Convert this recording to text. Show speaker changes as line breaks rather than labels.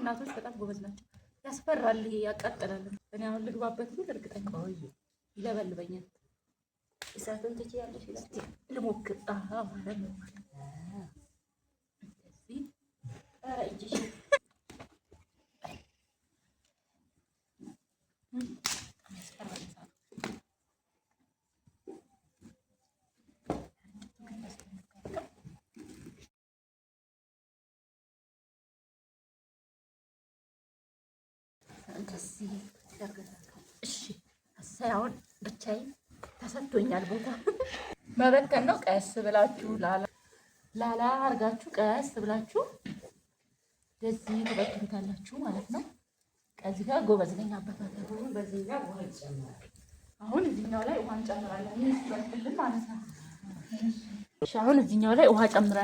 እናቶች በጣም ጎበዝ ናቸው። ያስፈራል፣ ያቃጥላል። እኔ አሁን ልግባበት ግን እርግጠኛ ይለበልበኛል። እሳቱን ትችያለሽ ይላል። ልሞክር። ማለት ነው እንደዚህ እሺ። አሁን ብቻዬን ተሰጥቶኛል ቦታ መበተን ነው። ቀስ ብላችሁ ላላ አርጋችሁ ቀስ ብላችሁ እንደዚህ ትበትኑታላችሁ ማለት ነው። ከዚህ ጋር ጎበዝ ነኝ አበታተሩ። በዚህ ጋር ውሃ ይጨምራል። አሁን እዚህኛው ላይ ውሃ እንጨምራለን ማለት ነው። እሺ አሁን እዚህኛው ላይ ውሃ ጨምረናል።